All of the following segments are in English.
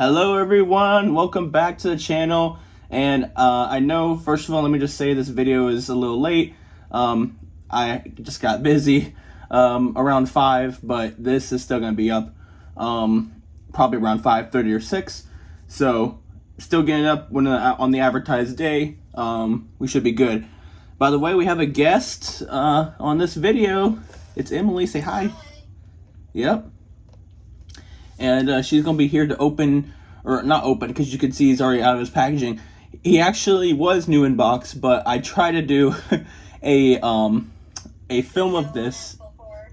Hello everyone, welcome back to the channel. And I know, first of all, let me just say this video is a little late. I just got busy around 5, but this is still gonna be up probably around 5:30 or 6. So still getting up when on the advertised day. We should be good. By the way, we have a guest on this video. It's Emily. Say hi. Hi. Yep. And she's gonna be here to open, or not open, because you can see he's already out of his packaging. He actually was new in box, but I tried to do a film of this.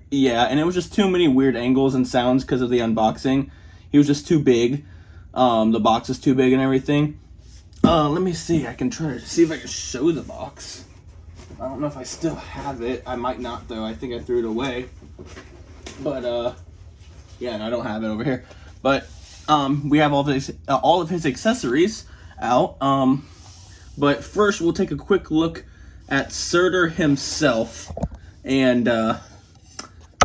Yeah, and it was just too many weird angles and sounds because of the unboxing. He was just too big. The box is too big and everything. Let me see. I can try to see if I can show the box. I don't know if I still have it. I might not though. I think I threw it away. But yeah, and I don't have it over here. But we have all of his accessories out. But first we'll take a quick look at SURTUR himself. And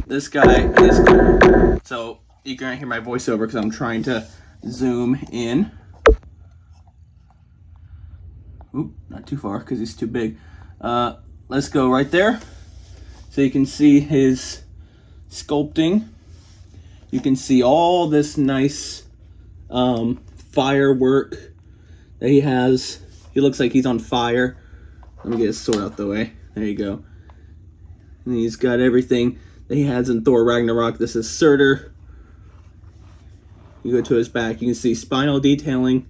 this guy is cool. So you're gonna hear my voiceover because I'm trying to zoom in. Oop, not too far because he's too big. Let's go right there. So you can see his sculpting. You can see all this nice firework that he has. He looks like he's on fire. Let me get his sword out the way. There you go. And he's got everything that he has in Thor Ragnarok. This is SURTUR. You go to his back, you can see spinal detailing.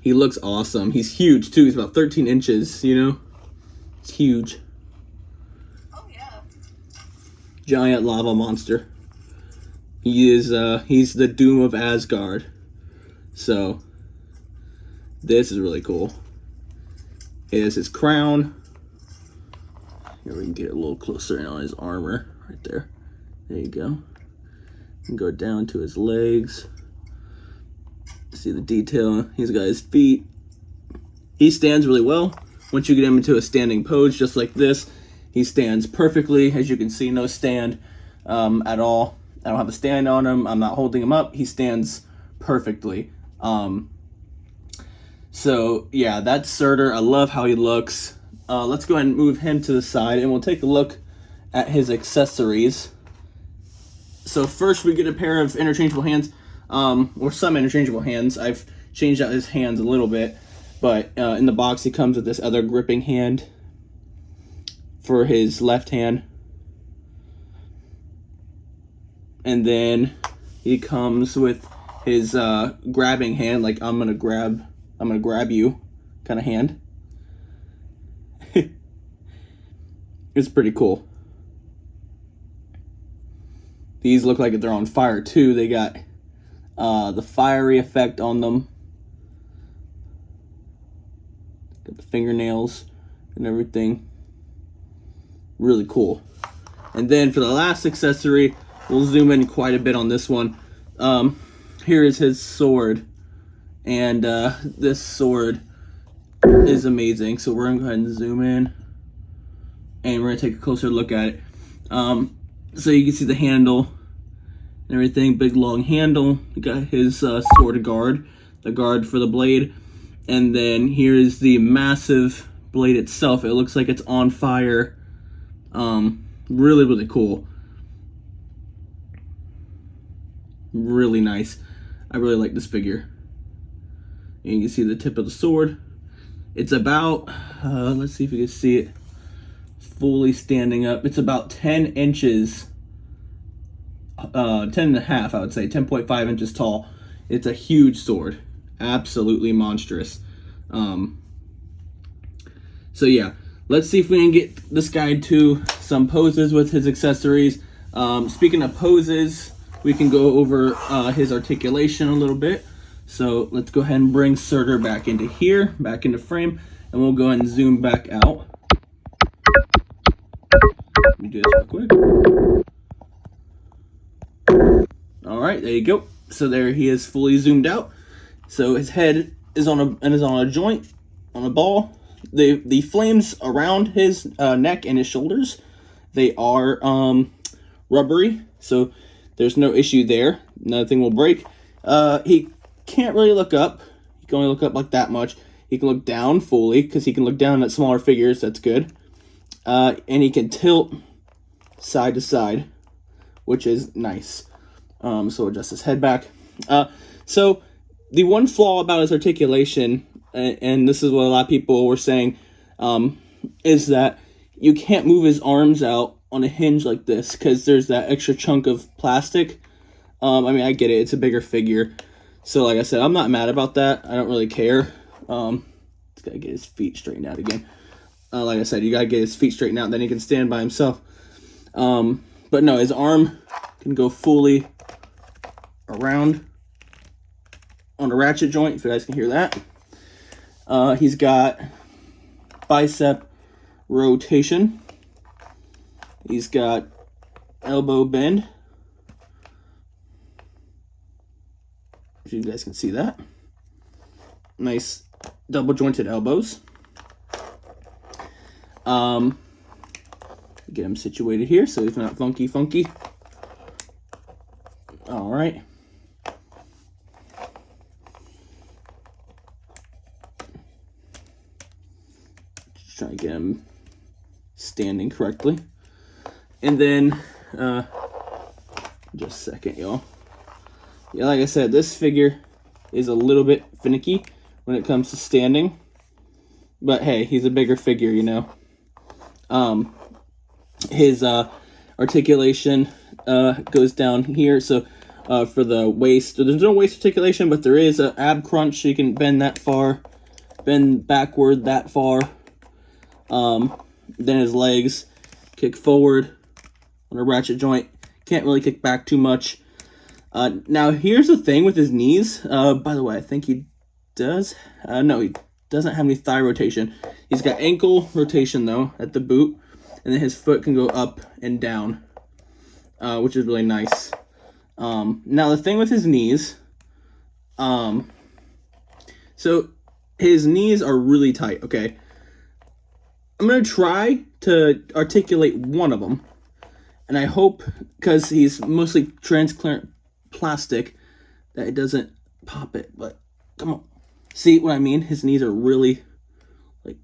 He looks awesome. He's huge too. He's about 13 inches, you know? It's huge. Oh yeah. Giant lava monster. He is he's the Doom of Asgard. So this is really cool. Here's his crown. Here we can get a little closer in on his armor right there. There you go. And go down to his legs. See the detail. He's got his feet. He stands really well. Once you get him into a standing pose just like this, he stands perfectly. As you can see, no stand at all. I don't have a stand on him. I'm not holding him up. He stands perfectly. So yeah, that's SURTUR. I love how he looks. Let's go ahead and move him to the side and we'll take a look at his accessories. So first we get a pair of interchangeable hands, or some interchangeable hands. I've changed out his hands a little bit, but in the box he comes with this other gripping hand for his left hand. And then he comes with his grabbing hand, like I'm gonna grab you kind of hand. It's pretty cool. These look like they're on fire too. They got the fiery effect on them. Got the fingernails and everything. Really cool. And then for the last accessory, we'll zoom in quite a bit on this one. Here is his sword. And this sword is amazing. So we're gonna go ahead and zoom in. And we're gonna take a closer look at it. So you can see the handle and everything, big long handle. You got his sword guard, the guard for the blade. And then here is the massive blade itself. It looks like it's on fire. Really, really cool. Really nice. I really like this figure. And you can see the tip of the sword. It's about, let's see if you can see it fully standing up. It's about 10 inches, 10 and a half, I would say, 10.5 inches tall. It's a huge sword, absolutely monstrous. So yeah, let's see if we can get this guy to some poses with his accessories. Speaking of poses, we can go over his articulation a little bit. So let's go ahead and bring SURTUR back into here, back into frame, and we'll go ahead and zoom back out. Let me do this real quick. All right, there you go. So there he is, fully zoomed out. So his head is on a joint, on a ball. The flames around his neck and his shoulders, they are rubbery, so there's no issue there. Nothing will break. He can't really look up. He can only look up like that much. He can look down fully, because he can look down at smaller figures. That's good. And he can tilt side to side, which is nice. So we'll adjust his head back. So the one flaw about his articulation, and this is what a lot of people were saying, is that you can't move his arms out on a hinge like this, because there's that extra chunk of plastic. I mean, I get it. It's a bigger figure. So like I said, I'm not mad about that. I don't really care. He's got to get his feet straightened out again. Like I said, you got to get his feet straightened out, then he can stand by himself. But no, his arm can go fully around on a ratchet joint, if you guys can hear that. He's got bicep rotation. He's got elbow bend. If you guys can see that. Nice double jointed elbows. Get him situated here so he's not funky. All right. Just trying to get him standing correctly. And then, just a second, y'all. Yeah, like I said, this figure is a little bit finicky when it comes to standing. But hey, he's a bigger figure, you know. His articulation goes down here. So for the waist, there's no waist articulation, but there is an ab crunch. So you can bend that far, bend backward that far. Then his legs kick forward on a ratchet joint. Can't really kick back too much. Now here's the thing with his knees. By the way, I think he does. No, he doesn't have any thigh rotation. He's got ankle rotation though at the boot, and then his foot can go up and down, which is really nice. Now the thing with his knees, so his knees are really tight. Okay, I'm gonna try to articulate one of them, and I hope, because he's mostly transparent plastic, that it doesn't pop it. But come on, see what I mean? His knees are really, like,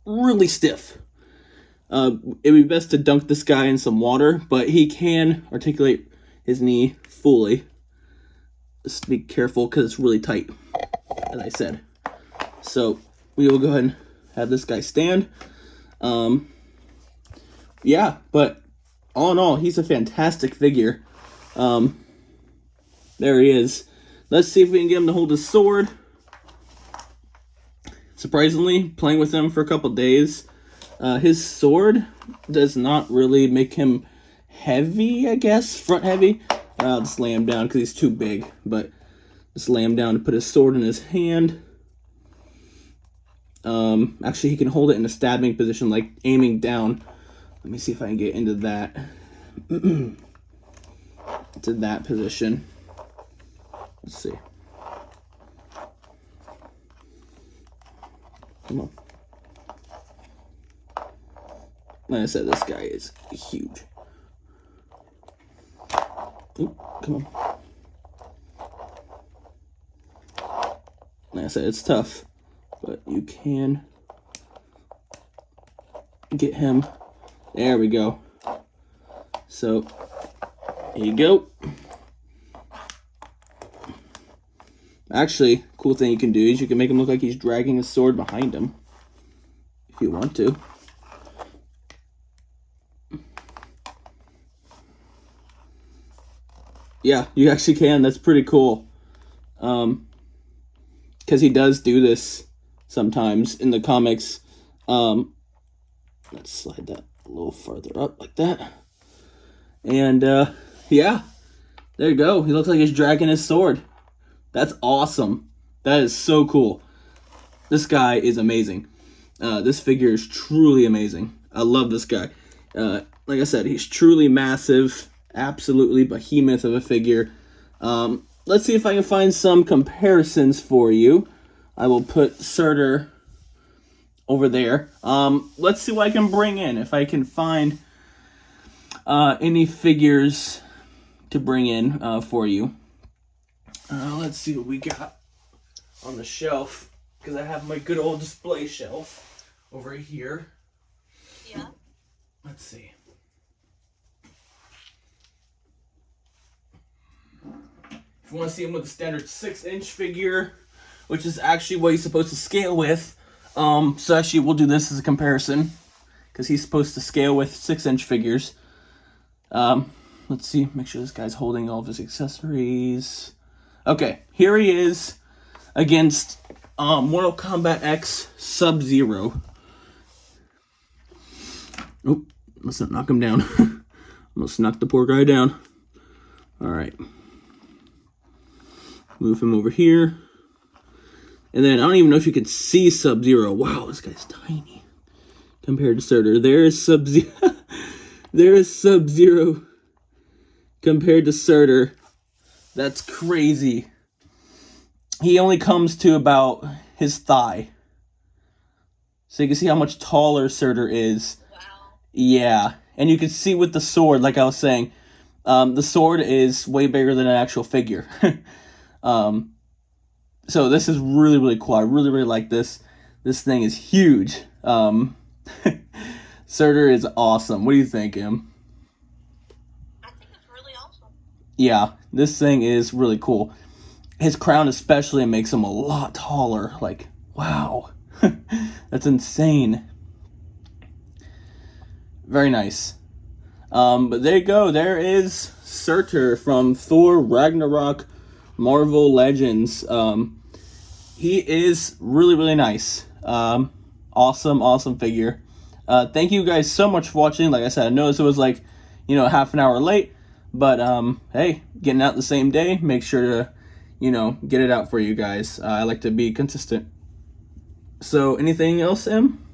really stiff. It'd be best to dunk this guy in some water, but he can articulate his knee fully. Just be careful because it's really tight, as I said. So we will go ahead and have this guy stand. Yeah, but all in all, he's a fantastic figure. There he is. Let's see if we can get him to hold his sword. Surprisingly, playing with him for a couple days, his sword does not really make him heavy, I guess, front heavy. I'll just lay him down because he's too big, but just lay him down and put his sword in his hand. Actually, he can hold it in a stabbing position, like aiming down. Let me see if I can get into that. To that position. Let's see. Come on. Like I said, this guy is huge. Ooh, come on. Like I said, it's tough, but you can get him. There we go. So, here you go. Actually, cool thing you can do is you can make him look like he's dragging his sword behind him, if you want to. Yeah, you actually can. That's pretty cool. Because he does do this sometimes in the comics. Let's slide that a little farther up like that. And, yeah, there you go. He looks like he's dragging his sword. That's awesome. That is so cool. This guy is amazing. This figure is truly amazing. I love this guy. Like I said, he's truly massive. Absolutely behemoth of a figure. Let's see if I can find some comparisons for you. I will put SURTUR over there. Let's see what I can bring in. If I can find any figures to bring in for you. let's see what we got on the shelf, because I have my good old display shelf over here. Yeah. Let's see. If you want to see him with a standard 6-inch figure, which is actually what he's supposed to scale with, so actually we'll do this as a comparison, because he's supposed to scale with 6-inch figures. Let's see, make sure this guy's holding all of his accessories. Okay, here he is against Mortal Kombat X Sub-Zero. Oh, let's not knock him down. Almost knocked the poor guy down. Alright. Move him over here. And then, I don't even know if you can see Sub-Zero. Wow, this guy's tiny compared to SURTUR. There's Sub-Zero. There's Sub-Zero compared to SURTUR. That's crazy. He only comes to about his thigh. So you can see how much taller SURTUR is. Wow. Yeah. And you can see with the sword, like I was saying, the sword is way bigger than an actual figure. So this is really, really cool. I really, really like this. This thing is huge. SURTUR is awesome. What do you think, Em? I think it's really awesome. Yeah, this thing is really cool. His crown especially makes him a lot taller. Like, wow. That's insane. Very nice. But there you go. There is SURTUR from Thor Ragnarok Marvel Legends. He is really, really nice. Awesome figure. Thank you guys so much for watching. Like I said, I noticed it was like, half an hour late. But, hey, getting out the same day. Make sure to, get it out for you guys. I like to be consistent. So, anything else, Em?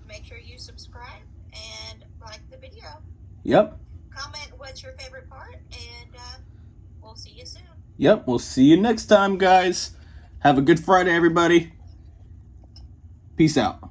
Make sure you subscribe and like the video. Yep. Comment what's your favorite part, and we'll see you soon. Yep, we'll see you next time, guys. Have a good Friday, everybody. Peace out.